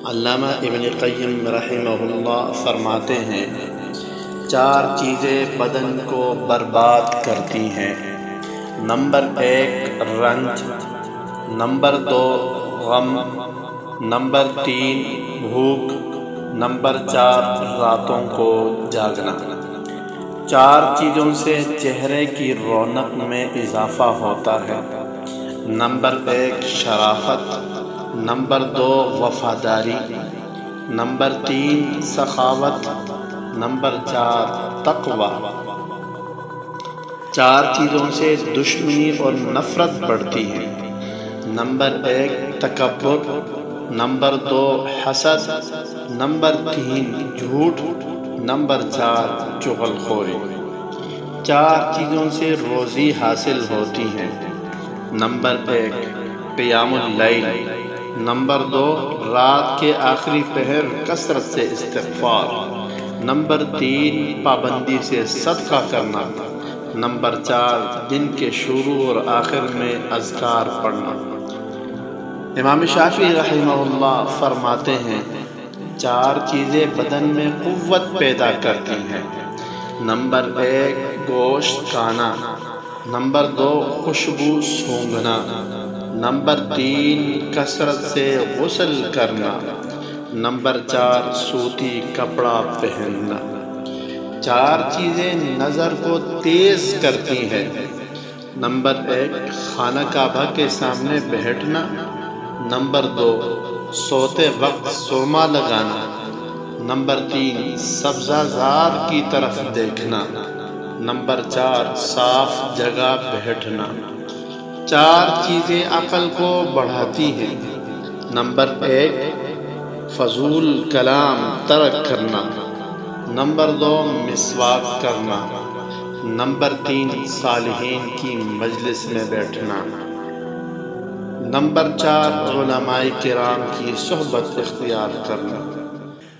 علامہ ابن قیم رحمہ اللہ فرماتے ہیں، 4 چیزیں بدن کو برباد کرتی ہیں۔ نمبر 1 رنج، نمبر 2 غم، نمبر 3 بھوک، نمبر 4 راتوں کو جاگنا۔ 4 چیزوں سے چہرے کی رونق میں اضافہ ہوتا ہے۔ نمبر 1 شرافت، نمبر 2 وفاداری، نمبر 3 سخاوت، نمبر 4 تقوی۔ 4 چیزوں سے دشمنی اور نفرت بڑھتی ہے۔ نمبر 1 تکبر، نمبر 2 حسد، نمبر 3 جھوٹ، نمبر 4 چغل خوری۔ 4 چیزوں سے روزی حاصل ہوتی ہے۔ نمبر 1 قیام اللیل، نمبر 2 رات کے آخری پہر کثرت سے استغفار، نمبر 3 پابندی سے صدقہ کرنا، نمبر 4 دن کے شروع اور آخر میں اذکار پڑھنا۔ امام شافعی رحمہ اللہ فرماتے ہیں، 4 چیزیں بدن میں قوت پیدا کرتی ہیں۔ نمبر 1 گوشت کھانا، نمبر 2 خوشبو سونگھنا، نمبر 3 کثرت سے غسل کرنا، نمبر 4 سوتی کپڑا پہننا۔ 4 چیزیں نظر کو تیز کرتی ہیں۔ نمبر 1 خانہ کعبہ کے سامنے بیٹھنا، نمبر 2 سوتے وقت سرما لگانا، نمبر 3 سبزہ زار کی طرف دیکھنا، نمبر 4 صاف جگہ بیٹھنا۔ 4 چیزیں عقل کو بڑھاتی ہیں۔ نمبر 1 فضول کلام ترک کرنا، نمبر 2 مسواک کرنا، نمبر 3 صالحین کی مجلس میں بیٹھنا، نمبر 4 علماء کرام کی صحبت اختیار کرنا۔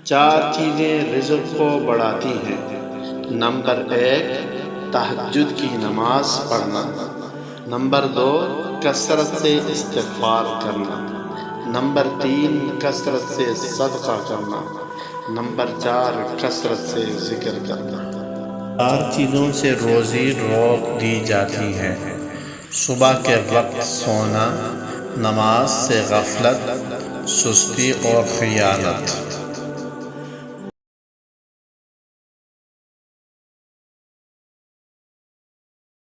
4 چیزیں رزق کو بڑھاتی ہیں۔ نمبر 1 تہجد کی نماز پڑھنا، نمبر 2 کثرت سے استغفار کرنا، نمبر 3 کثرت سے صدقہ کرنا، نمبر 4 کثرت سے ذکر کرنا۔ 4 چیزوں سے روزی روک دی جاتی ہے۔ صبح کے وقت سونا، نماز سے غفلت، سستی اور خیانت۔